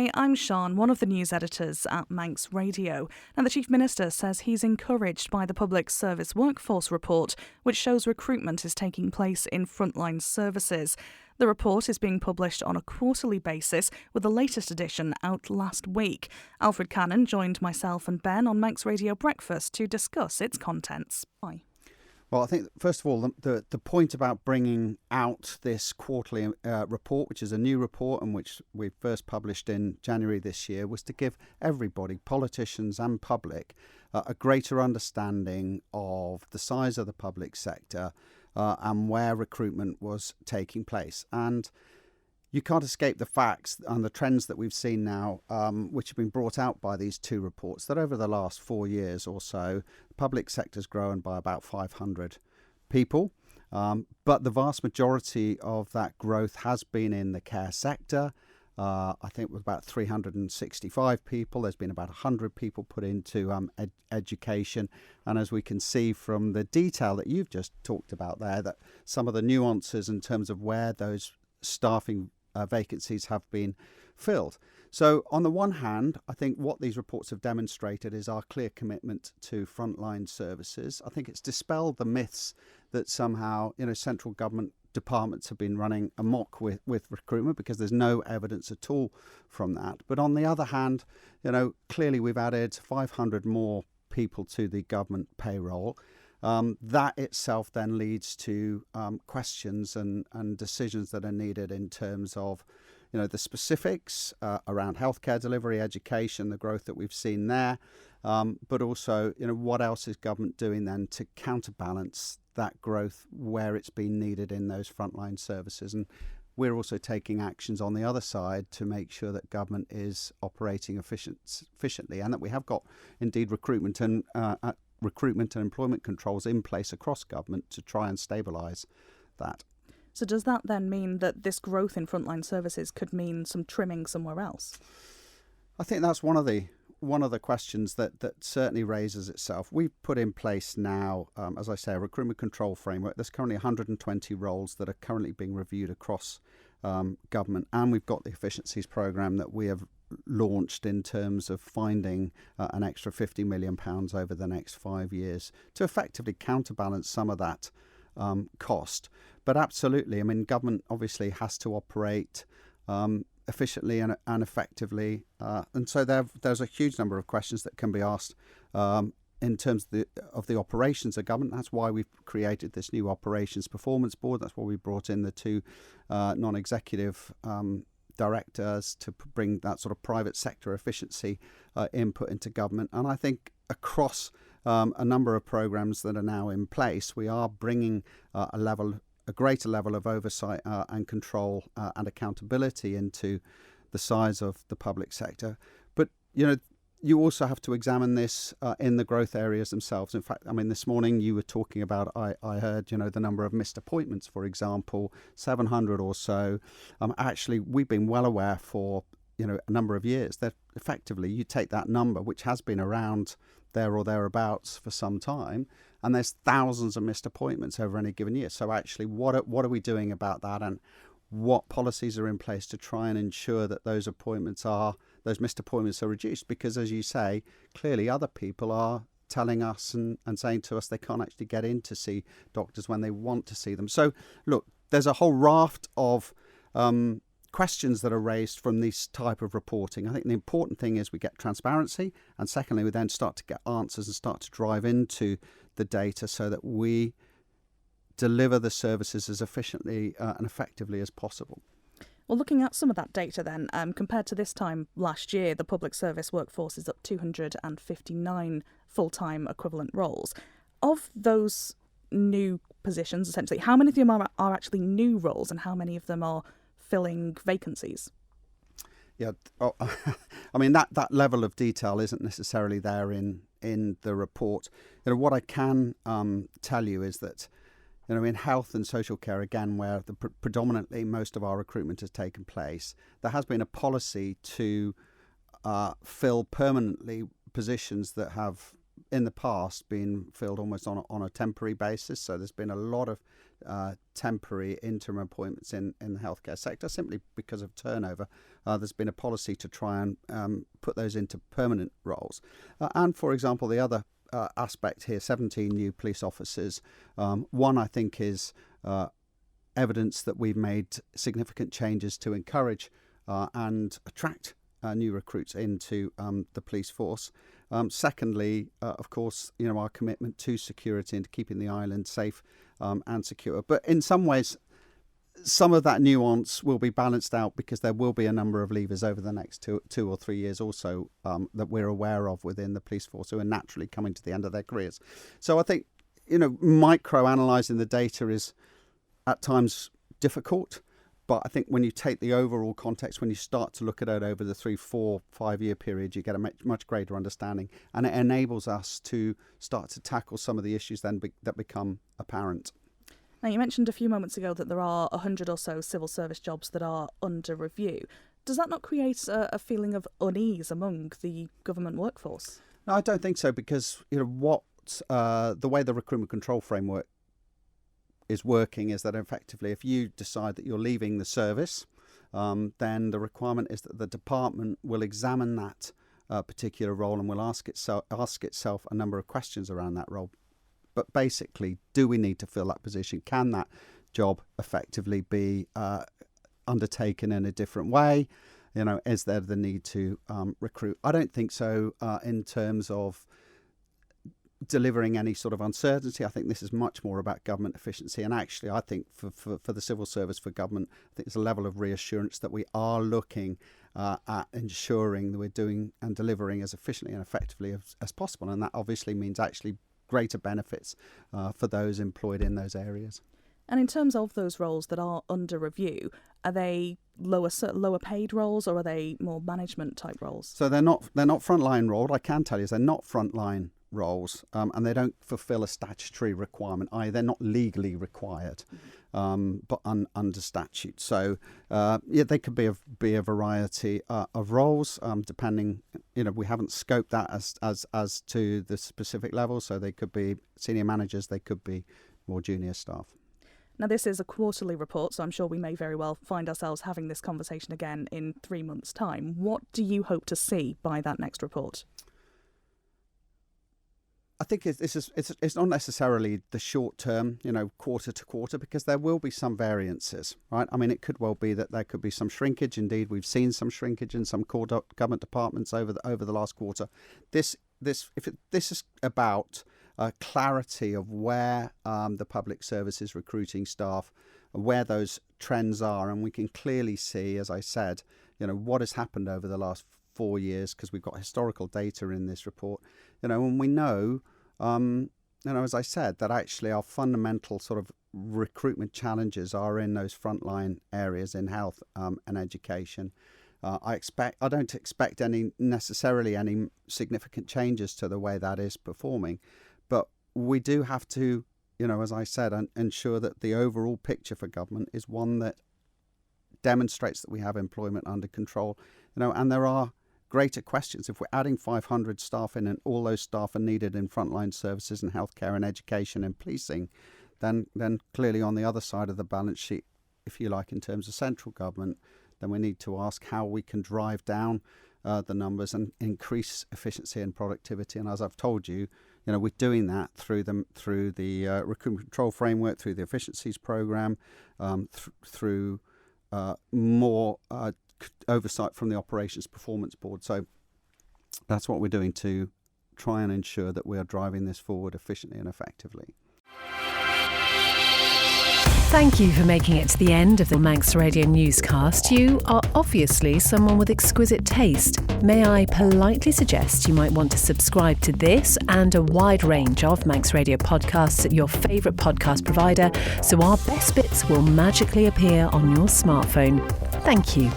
Hi, I'm Sean, one of the news editors at Manx Radio. Now, the Chief Minister says he's encouraged by the Public Service Workforce Report, which shows recruitment is taking place in frontline services. The report is being published on a quarterly basis, with the latest edition out last week. Alfred Cannon joined myself and Ben on Manx Radio Breakfast to discuss its contents. Bye. Well, I think, first of all, the point about bringing out this quarterly report, which is a new report and which we first published in January this year, was to give everybody, politicians and public, a greater understanding of the size of the public sector and where recruitment was taking place. And you can't escape the facts and the trends that we've seen now, which have been brought out by these two reports, that over the last 4 years or so, the public sector's grown by about 500 people. But the vast majority of that growth has been in the care sector. I think with about 365 people, there's been about 100 people put into education. And as we can see from the detail that you've just talked about there, that some of the nuances in terms of where those staffing vacancies have been filled. So on the one hand, I think what these reports have demonstrated is our clear commitment to frontline services. I think it's dispelled the myths that somehow, central government departments have been running amok with recruitment, because there's no evidence at all from that. But on the other hand, clearly we've added 500 more people to the government payroll. That itself then leads to questions and decisions that are needed in terms of, the specifics around healthcare delivery, education, the growth that we've seen there, but also, what else is government doing then to counterbalance that growth where it's been needed in those frontline services. And we're also taking actions on the other side to make sure that government is operating efficiently, and that we have got indeed recruitment and employment controls in place across government to try and stabilise that. So does that then mean that this growth in frontline services could mean some trimming somewhere else? I think that's one of the questions that certainly raises itself. We've put in place now, as I say, a recruitment control framework. There's currently 120 roles that are currently being reviewed across government, and we've got the efficiencies programme that we have launched in terms of finding an extra £50 million over the next 5 years to effectively counterbalance some of that cost. But absolutely, government obviously has to operate efficiently and effectively, and so there's a huge number of questions that can be asked in terms of the operations of government. That's why we've created this new operations performance board. That's why we brought in the two non-executive directors to bring that sort of private sector efficiency input into government. And I think across a number of programs that are now in place, we are bringing a greater level of oversight and control and accountability into the size of the public sector. But you also have to examine this in the growth areas themselves. In fact, this morning you were talking about, I heard, the number of missed appointments, for example, 700 or so. Actually, we've been well aware for, a number of years that effectively you take that number, which has been around there or thereabouts for some time, and there's thousands of missed appointments over any given year. So actually, what are we doing about that, and what policies are in place to try and ensure that those missed appointments are reduced? Because, as you say, clearly other people are telling us and saying to us they can't actually get in to see doctors when they want to see them. So, look, there's a whole raft of questions that are raised from this type of reporting. I think the important thing is we get transparency, and secondly, we then start to get answers and start to drive into the data so that we deliver the services as efficiently and effectively as possible. Well, looking at some of that data then, compared to this time last year, the public service workforce is up 259 full-time equivalent roles. Of those new positions, essentially, how many of them are actually new roles, and how many of them are filling vacancies? Yeah, that level of detail isn't necessarily there in the report. What I can tell you is that, in health and social care, again, where predominantly most of our recruitment has taken place, there has been a policy to fill permanently positions that have in the past been filled almost on a temporary basis. So there's been a lot of temporary interim appointments in the healthcare sector simply because of turnover. There's been a policy to try and put those into permanent roles. And, for example, the other aspect here, 17 new police officers. One, I think, is evidence that we've made significant changes to encourage and attract new recruits into the police force. Secondly, of course, our commitment to security and to keeping the island safe and secure. But in some ways, some of that nuance will be balanced out because there will be a number of leavers over the next two or 3 years also that we're aware of within the police force who are naturally coming to the end of their careers. So I think, micro-analysing the data is at times difficult. But I think when you take the overall context, when you start to look at it over the 3, 4, 5 year period, you get a much greater understanding, and it enables us to start to tackle some of the issues then that become apparent. Now, you mentioned a few moments ago that there are 100 or so civil service jobs that are under review. Does that not create a feeling of unease among the government workforce? No, I don't think so, because the way the recruitment control framework is working is that effectively if you decide that you're leaving the service, then the requirement is that the department will examine that particular role and will ask itself a number of questions around that role. But basically, do we need to fill that position? Can that job effectively be undertaken in a different way? Is there the need to recruit? I don't think so in terms of delivering any sort of uncertainty. I think this is much more about government efficiency, and actually I think for the civil service, for government, I think there's a level of reassurance that we are looking at ensuring that we're doing and delivering as efficiently and effectively as possible, and that obviously means actually greater benefits for those employed in those areas. And in terms of those roles that are under review, are they lower paid roles, or are they more management type roles? So they're not frontline roles. I can tell you they're not frontline roles, and they don't fulfil a statutory requirement, i.e. they're not legally required, but under statute. So they could be a variety of roles, depending. We haven't scoped that as to the specific level. So they could be senior managers, they could be more junior staff. Now, this is a quarterly report, so I'm sure we may very well find ourselves having this conversation again in 3 months' time. What do you hope to see by that next report? I think it's not necessarily the short term, quarter to quarter, because there will be some variances, right? I mean, it could well be that there could be some shrinkage. Indeed, we've seen some shrinkage in some core government departments over the last quarter. This is about clarity of where the public service is recruiting staff, where those trends are, and we can clearly see, as I said, what has happened over the last 4 years, because we've got historical data in this report, and we know, as I said, that actually our fundamental sort of recruitment challenges are in those frontline areas in health and education. I don't expect necessarily any significant changes to the way that is performing, but we do have to, as I said, ensure that the overall picture for government is one that demonstrates that we have employment under control, and there are greater questions. If we're adding 500 staff in and all those staff are needed in frontline services and healthcare and education and policing, then clearly on the other side of the balance sheet, if you like, in terms of central government, then we need to ask how we can drive down the numbers and increase efficiency and productivity. And as I've told you, we're doing that through the recruitment control framework, through the efficiencies program, through more oversight from the Operations Performance Board. So that's what we're doing to try and ensure that we are driving this forward efficiently and effectively. Thank you for making it to the end of the Manx Radio newscast. You are obviously someone with exquisite taste. May I politely suggest you might want to subscribe to this and a wide range of Manx Radio podcasts at your favourite podcast provider, so our best bits will magically appear on your smartphone. Thank you.